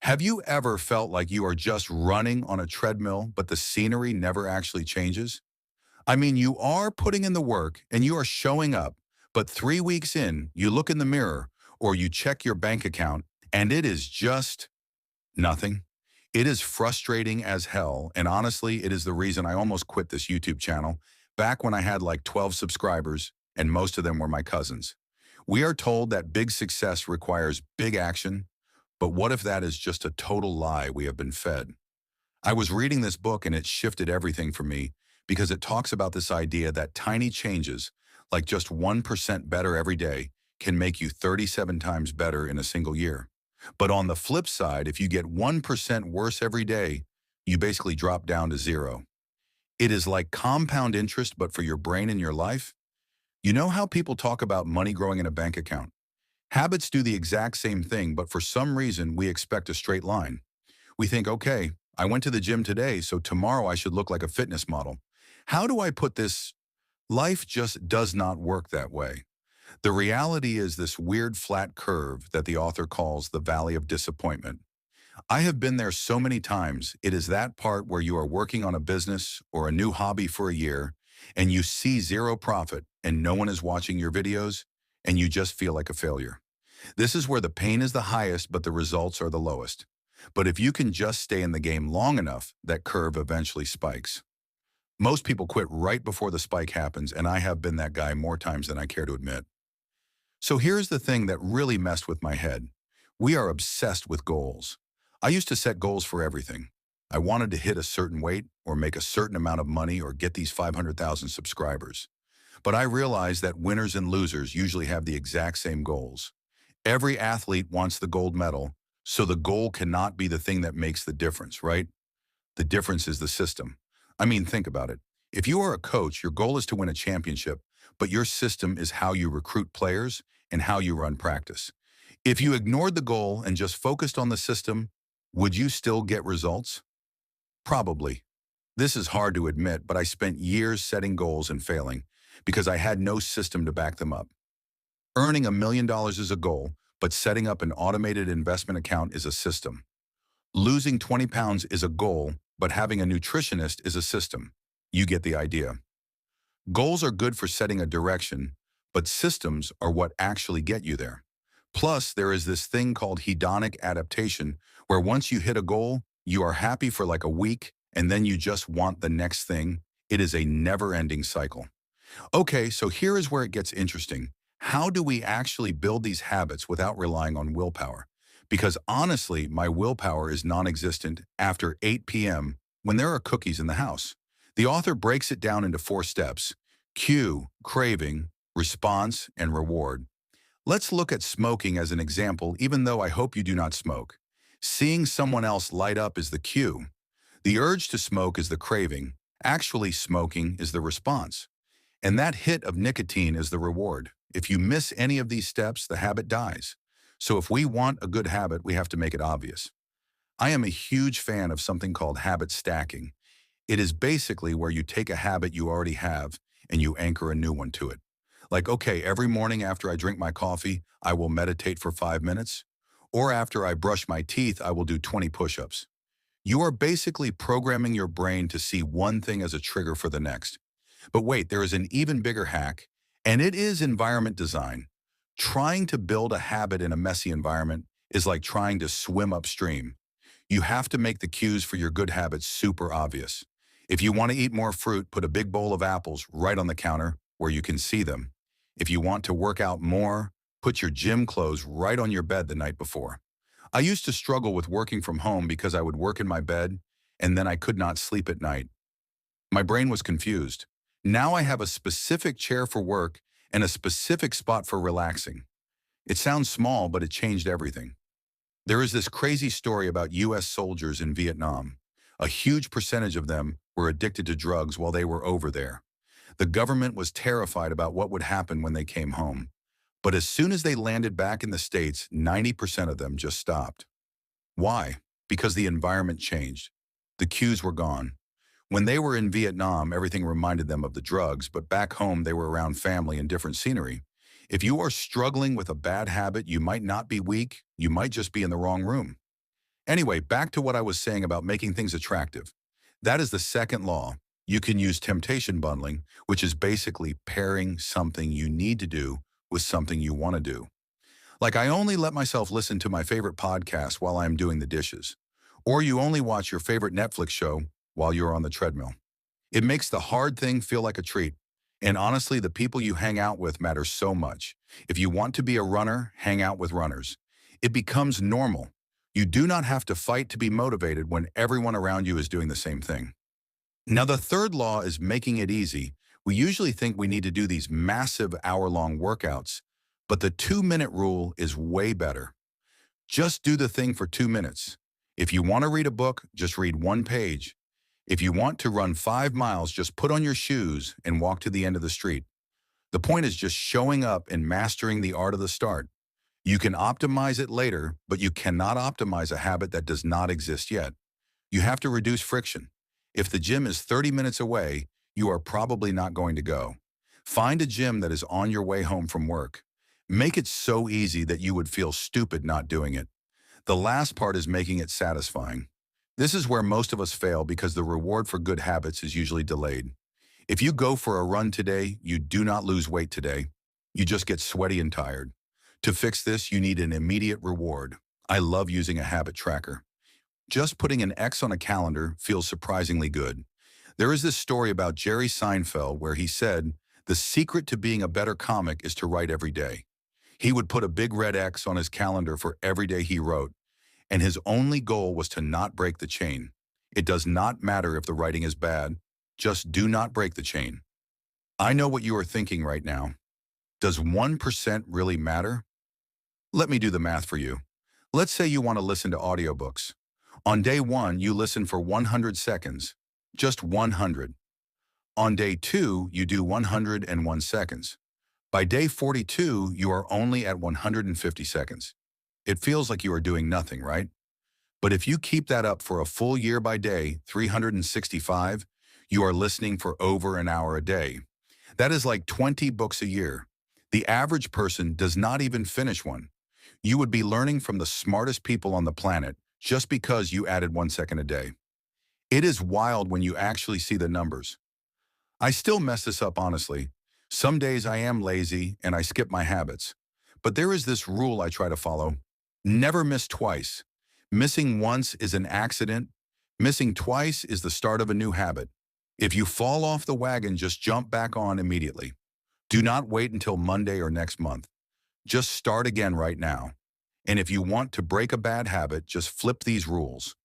Have you ever felt like you are just running on a treadmill, but the scenery never actually changes? I mean, you are putting in the work and you are showing up, but 3 weeks in, you look in the mirror or you check your bank account and it is just nothing. It is frustrating as hell. And honestly, it is the reason I almost quit this YouTube channel back when I had like 12 subscribers and most of them were my cousins. We are told that big success requires big action, but what if that is just a total lie we have been fed? I was reading this book and it shifted everything for me because it talks about this idea that tiny changes, like just 1% better every day, can make you 37 times better in a single year. But on the flip side, if you get 1% worse every day, you basically drop down to zero. It is like compound interest, but for your brain and your life. You know how people talk about money growing in a bank account? Habits do the exact same thing, but for some reason, we expect a straight line. We think, okay, I went to the gym today, so tomorrow I should look like a fitness model. How do I put this? Life just does not work that way. The reality is this weird flat curve that the author calls the valley of disappointment. I have been there so many times. It is that part where you are working on a business or a new hobby for a year and you see zero profit and no one is watching your videos and you just feel like a failure. This is where the pain is the highest, but the results are the lowest. But if you can just stay in the game long enough, that curve eventually spikes. Most people quit right before the spike happens, and I have been that guy more times than I care to admit. So here's the thing that really messed with my head. We are obsessed with goals. I used to set goals for everything. I wanted to hit a certain weight or make a certain amount of money or get these 500,000 subscribers. But I realized that winners and losers usually have the exact same goals. Every athlete wants the gold medal, so the goal cannot be the thing that makes the difference, right? The difference is the system. I mean, think about it. If you are a coach, your goal is to win a championship, but your system is how you recruit players and how you run practice. If you ignored the goal and just focused on the system, would you still get results? Probably. This is hard to admit, but I spent years setting goals and failing because I had no system to back them up. Earning $1 million is a goal, but setting up an automated investment account is a system. Losing 20 pounds is a goal, but having a nutritionist is a system. You get the idea. Goals are good for setting a direction, but systems are what actually get you there. Plus, there is this thing called hedonic adaptation, where once you hit a goal, you are happy for like a week, and then you just want the next thing. It is a never-ending cycle. Okay, so here is where it gets interesting. How do we actually build these habits without relying on willpower? Because honestly, my willpower is non-existent after 8 p.m. when there are cookies in the house. The author breaks it down into 4 steps: cue, craving, response, and reward. Let's look at smoking as an example, even though I hope you do not smoke. Seeing someone else light up is the cue. The urge to smoke is the craving. Actually, smoking is the response. And that hit of nicotine is the reward. If you miss any of these steps, the habit dies. So if we want a good habit, we have to make it obvious. I am a huge fan of something called habit stacking. It is basically where you take a habit you already have and you anchor a new one to it. Like, okay, every morning after I drink my coffee, I will meditate for 5 minutes. Or after I brush my teeth, I will do 20 push-ups. You are basically programming your brain to see one thing as a trigger for the next. But wait, there is an even bigger hack, and it is environment design. Trying to build a habit in a messy environment is like trying to swim upstream. You have to make the cues for your good habits super obvious. If you want to eat more fruit, put a big bowl of apples right on the counter where you can see them. If you want to work out more, put your gym clothes right on your bed the night before. I used to struggle with working from home because I would work in my bed and then I could not sleep at night. My brain was confused. Now I have a specific chair for work and a specific spot for relaxing. It sounds small, but it changed everything. There is this crazy story about US soldiers in Vietnam. A huge percentage of them were addicted to drugs while they were over there. The government was terrified about what would happen when they came home. But as soon as they landed back in the States, 90% of them just stopped. Why? Because the environment changed. The cues were gone. When they were in Vietnam, everything reminded them of the drugs, but back home they were around family and different scenery. If you are struggling with a bad habit, you might not be weak, you might just be in the wrong room. Anyway, back to what I was saying about making things attractive. That is the second law. You can use temptation bundling, which is basically pairing something you need to do with something you want to do. Like I only let myself listen to my favorite podcast while I'm doing the dishes. Or you only watch your favorite Netflix show while you're on the treadmill. It makes the hard thing feel like a treat. And honestly, the people you hang out with matter so much. If you want to be a runner, hang out with runners. It becomes normal. You do not have to fight to be motivated when everyone around you is doing the same thing. Now, the third law is making it easy. We usually think we need to do these massive hour-long workouts, but the 2-minute rule is way better. Just do the thing for 2 minutes. If you want to read a book, just read one page. If you want to run 5 miles, just put on your shoes and walk to the end of the street. The point is just showing up and mastering the art of the start. You can optimize it later, but you cannot optimize a habit that does not exist yet. You have to reduce friction. If the gym is 30 minutes away, you are probably not going to go. Find a gym that is on your way home from work. Make it so easy that you would feel stupid not doing it. The last part is making it satisfying. This is where most of us fail because the reward for good habits is usually delayed. If you go for a run today, you do not lose weight today. You just get sweaty and tired. To fix this, you need an immediate reward. I love using a habit tracker. Just putting an X on a calendar feels surprisingly good. There is this story about Jerry Seinfeld where he said, "The secret to being a better comic is to write every day." He would put a big red X on his calendar for every day he wrote, and his only goal was to not break the chain. It does not matter if the writing is bad, just do not break the chain. I know what you are thinking right now. Does 1% really matter? Let me do the math for you. Let's say you want to listen to audiobooks. On day 1, you listen for 100 seconds, just 100. On day 2, you do 101 seconds. By day 42, you are only at 150 seconds. It feels like you are doing nothing, right? But if you keep that up for a full year by day, 365, you are listening for over an hour a day. That is like 20 books a year. The average person does not even finish one. You would be learning from the smartest people on the planet just because you added 1 second a day. It is wild when you actually see the numbers. I still mess this up honestly. Some days I am lazy and I skip my habits. But there is this rule I try to follow. Never miss twice. Missing once is an accident. Missing twice is the start of a new habit. If you fall off the wagon, just jump back on immediately. Do not wait until Monday or next month. Just start again right now. And if you want to break a bad habit, just flip these rules.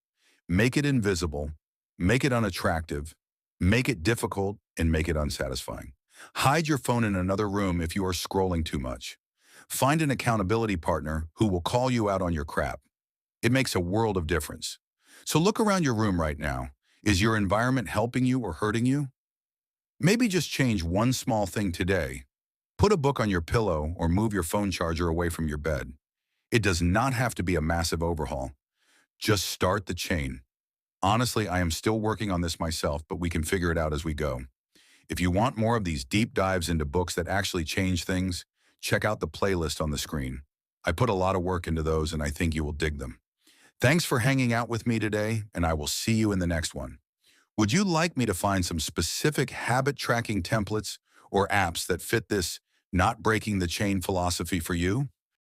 Make it invisible, make it unattractive, make it difficult, and make it unsatisfying. Hide your phone in another room if you are scrolling too much. Find an accountability partner who will call you out on your crap. It makes a world of difference. So look around your room right now. Is your environment helping you or hurting you? Maybe just change one small thing today. Put a book on your pillow or move your phone charger away from your bed. It does not have to be a massive overhaul. Just start the chain. Honestly, I am still working on this myself, but we can figure it out as we go. If you want more of these deep dives into books that actually change things, check out the playlist on the screen. I put a lot of work into those and I think you will dig them. Thanks for hanging out with me today, and I will see you in the next one. Would you like me to find some specific habit tracking templates or apps that fit this not breaking the chain philosophy for you?